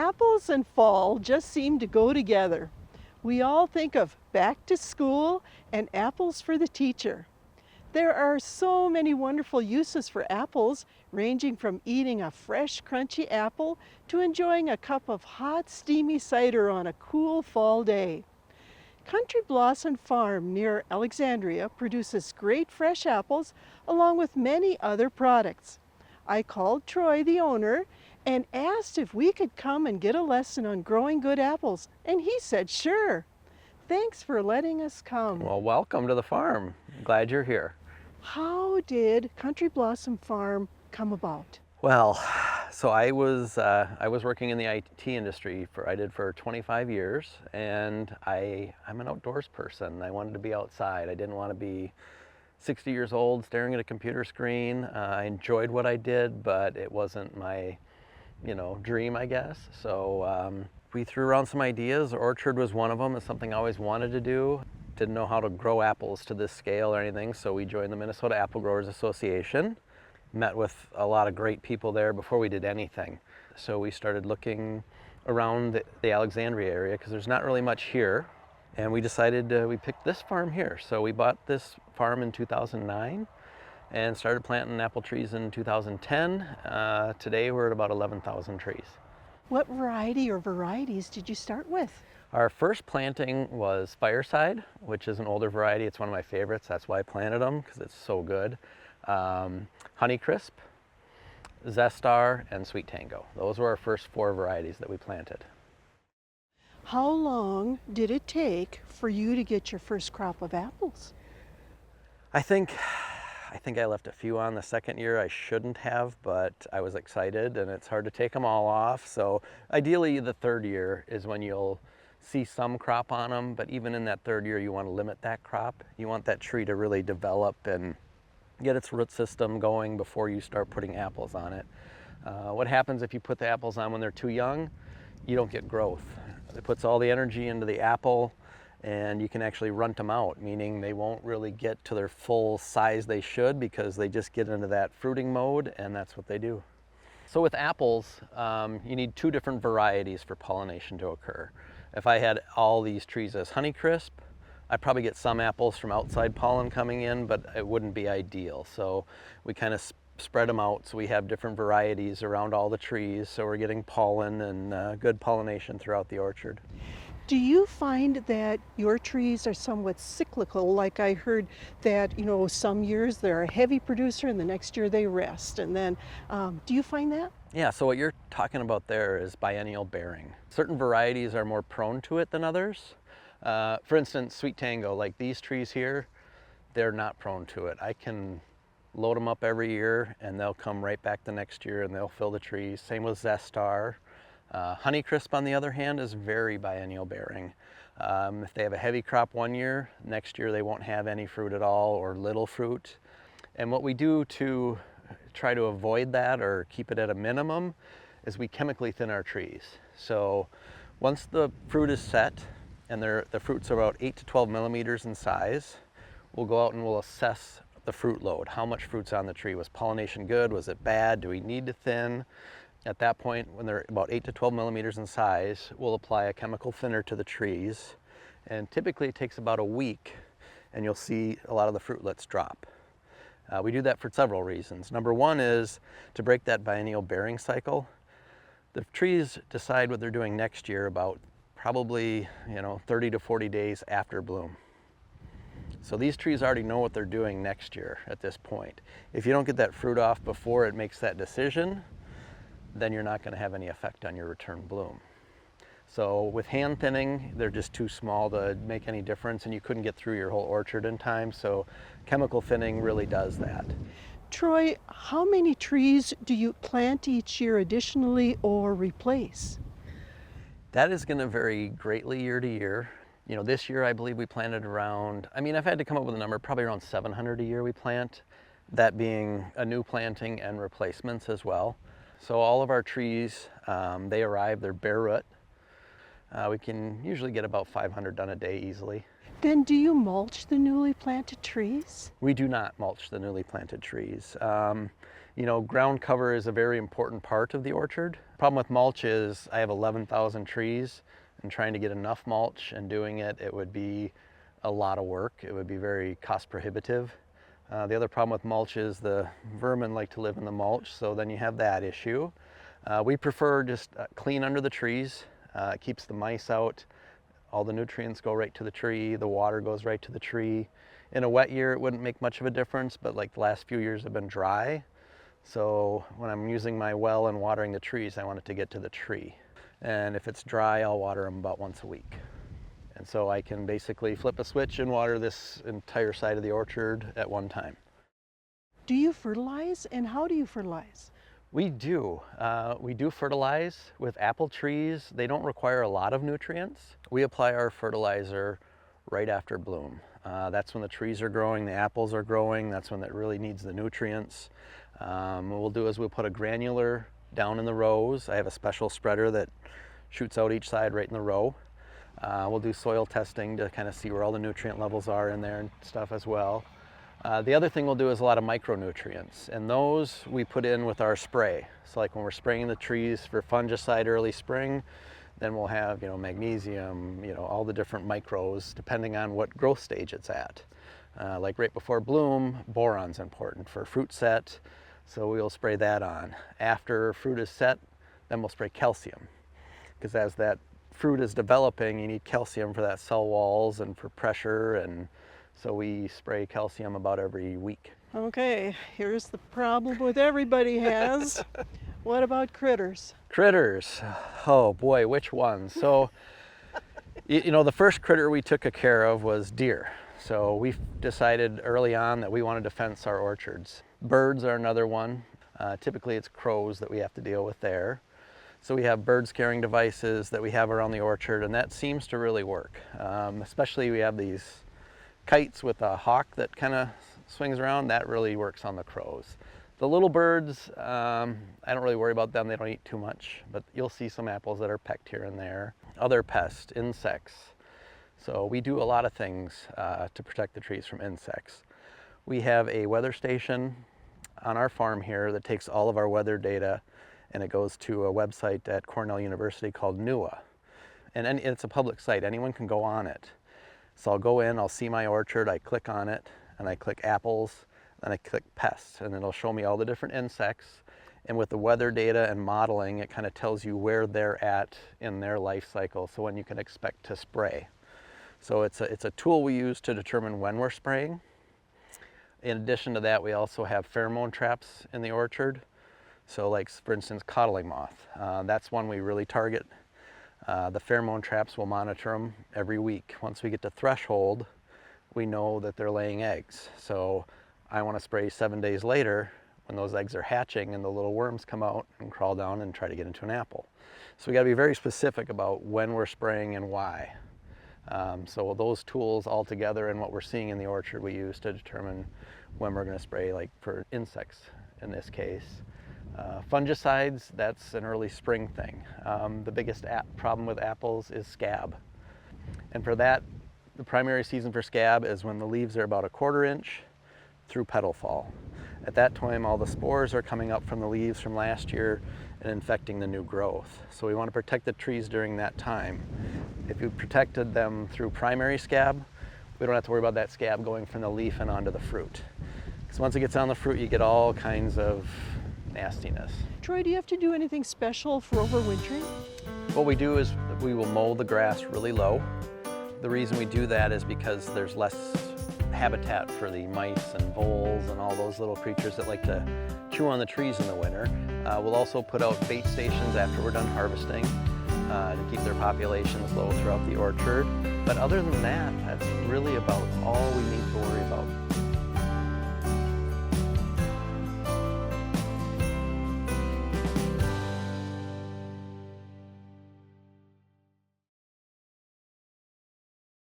Apples and fall just seem to go together. We all think of back to school and apples for the teacher. There are so many wonderful uses for apples, ranging from eating a fresh, crunchy apple to enjoying a cup of hot, steamy cider on a cool fall day. Country Blossom Farm near Alexandria produces great fresh apples along with many other products. I called Troy, the owner, and asked if we could come and get a lesson on growing good apples, and he said sure. Thanks for letting us come. Well, welcome to the farm. Glad you're here. How did Country Blossom Farm come about? Well, so I was working in the IT industry for 25 years, and I'm an outdoors person. I wanted to be outside. I didn't want to be 60 years old staring at a computer screen. I enjoyed what I did, but it wasn't my, dream, I guess. So we threw around some ideas. Orchard was one of them. It's something I always wanted to do. Didn't know how to grow apples to this scale or anything, so we joined the Minnesota Apple Growers Association. Met with a lot of great people there before we did anything. So we started looking around the Alexandria area because there's not really much here. And we decided we picked this farm here. So we bought this farm in 2009 and started planting apple trees in 2010. Today we're at about 11,000 trees. What variety or varieties did you start with? Our first planting was Fireside, which is an older variety. It's one of my favorites. That's why I planted them, because it's so good. Honeycrisp, Zestar, and Sweet Tango. Those were our first 4 varieties that we planted. How long did it take for you to get your first crop of apples? I think I left a few on the second year. I shouldn't have, but I was excited, and it's hard to take them all off. So ideally the third year is when you'll see some crop on them, but even in that third year you want to limit that crop. You want that tree to really develop and get its root system going before you start putting apples on it. What happens if you put the apples on when they're too young? You don't get growth. It puts all the energy into the apple, and you can actually runt them out, meaning they won't really get to their full size they should, because they just get into that fruiting mode, and that's what they do. So with apples, you need 2 different varieties for pollination to occur. If I had all these trees as Honeycrisp, I'd probably get some apples from outside pollen coming in, but it wouldn't be ideal. So we kind of spread them out, so we have different varieties around all the trees, so we're getting pollen and good pollination throughout the orchard. Do you find that your trees are somewhat cyclical? Like I heard that, some years they're a heavy producer and the next year they rest. And then, do you find that? Yeah, so what you're talking about there is biennial bearing. Certain varieties are more prone to it than others. For instance, Sweet Tango, like these trees here, they're not prone to it. I can load them up every year and they'll come right back the next year and they'll fill the trees. Same with Zestar. Honeycrisp, on the other hand, is very biennial bearing. If they have a heavy crop one year, next year they won't have any fruit at all or little fruit. And what we do to try to avoid that or keep it at a minimum is we chemically thin our trees. So once the fruit is set and the fruits are about 8 to 12 millimeters in size, we'll go out and we'll assess the fruit load. How much fruit's on the tree? Was pollination good? Was it bad? Do we need to thin? At that point, when they're about 8 to 12 millimeters in size, we'll apply a chemical thinner to the trees. And typically it takes about a week and you'll see a lot of the fruitlets drop. We do that for several reasons. Number one is to break that biennial bearing cycle. The trees decide what they're doing next year about probably 30 to 40 days after bloom. So these trees already know what they're doing next year at this point. If you don't get that fruit off before it makes that decision, then you're not going to have any effect on your return bloom. So with hand thinning, they're just too small to make any difference, and you couldn't get through your whole orchard in time, so chemical thinning really does that. Troy, how many trees do you plant each year additionally or replace? That is going to vary greatly year to year. This year I believe we planted around, I've had to come up with a number, probably around 700 a year we plant, that being a new planting and replacements as well. So all of our trees, they arrive, they're bare root. We can usually get about 500 done a day easily. Then do you mulch the newly planted trees? We do not mulch the newly planted trees. You know, ground cover is a very important part of the orchard. Problem with mulch is I have 11,000 trees, and trying to get enough mulch and doing it, it would be a lot of work. It would be very cost prohibitive. The other problem with mulch is the vermin like to live in the mulch, so then you have that issue. We prefer just clean under the trees. It keeps the mice out. All the nutrients go right to the tree. The water goes right to the tree. In a wet year, it wouldn't make much of a difference, but like the last few years have been dry. So when I'm using my well and watering the trees, I want it to get to the tree. And if it's dry, I'll water them about once a week. And so I can basically flip a switch and water this entire side of the orchard at one time. Do you fertilize, and how do you fertilize? We do. We do fertilize with apple trees. They don't require a lot of nutrients. We apply our fertilizer right after bloom. That's when the trees are growing, the apples are growing. That's when it really needs the nutrients. What we'll do is we'll put a granular down in the rows. I have a special spreader that shoots out each side right in the row. We'll do soil testing to kind of see where all the nutrient levels are in there and stuff as well. The other thing we'll do is a lot of micronutrients, and those we put in with our spray. So like when we're spraying the trees for fungicide early spring, then we'll have, magnesium, all the different micros depending on what growth stage it's at. Like right before bloom, boron's important for fruit set, so we'll spray that on. After fruit is set, then we'll spray calcium, because as that fruit is developing, you need calcium for that cell walls and for pressure, and so we spray calcium about every week. Okay, here's the problem with everybody has. What about critters? Critters, oh boy, which ones? So, the first critter we took care of was deer. So we decided early on that we wanted to fence our orchards. Birds are another one. Typically it's crows that we have to deal with there. So we have bird scaring devices that we have around the orchard, and that seems to really work. Especially we have these kites with a hawk that kind of swings around. That really works on the crows. The little birds, I don't really worry about them. They don't eat too much, but you'll see some apples that are pecked here and there. Other pests, insects. So we do a lot of things to protect the trees from insects. We have a weather station on our farm here that takes all of our weather data, and it goes to a website at Cornell University called NUA. And it's a public site, anyone can go on it. So I'll go in, I'll see my orchard, I click on it, and I click apples, then I click pests, and it'll show me all the different insects. And with the weather data and modeling, it kind of tells you where they're at in their life cycle, so when you can expect to spray. So it's a tool we use to determine when we're spraying. In addition to that, we also have pheromone traps in the orchard. So like, for instance, codling moth. That's one we really target. The pheromone traps, we'll monitor them every week. Once we get to threshold, we know that they're laying eggs. So I want to spray 7 days later when those eggs are hatching and the little worms come out and crawl down and try to get into an apple. So we got to be very specific about when we're spraying and why. So those tools all together and what we're seeing in the orchard we use to determine when we're going to spray, like for insects in this case. Fungicides, that's an early spring thing. The biggest problem with apples is scab. And for that, the primary season for scab is when the leaves are about 1/4 inch through petal fall. At that time, all the spores are coming up from the leaves from last year and infecting the new growth. So we want to protect the trees during that time. If you protected them through primary scab, we don't have to worry about that scab going from the leaf and onto the fruit. Because once it gets on the fruit, you get all kinds of nastiness. Troy, do you have to do anything special for overwintering? What we do is we will mow the grass really low. The reason we do that is because there's less habitat for the mice and voles and all those little creatures that like to chew on the trees in the winter. We'll also put out bait stations after we're done harvesting to keep their populations low throughout the orchard. But other than that, that's really about all we need to worry about.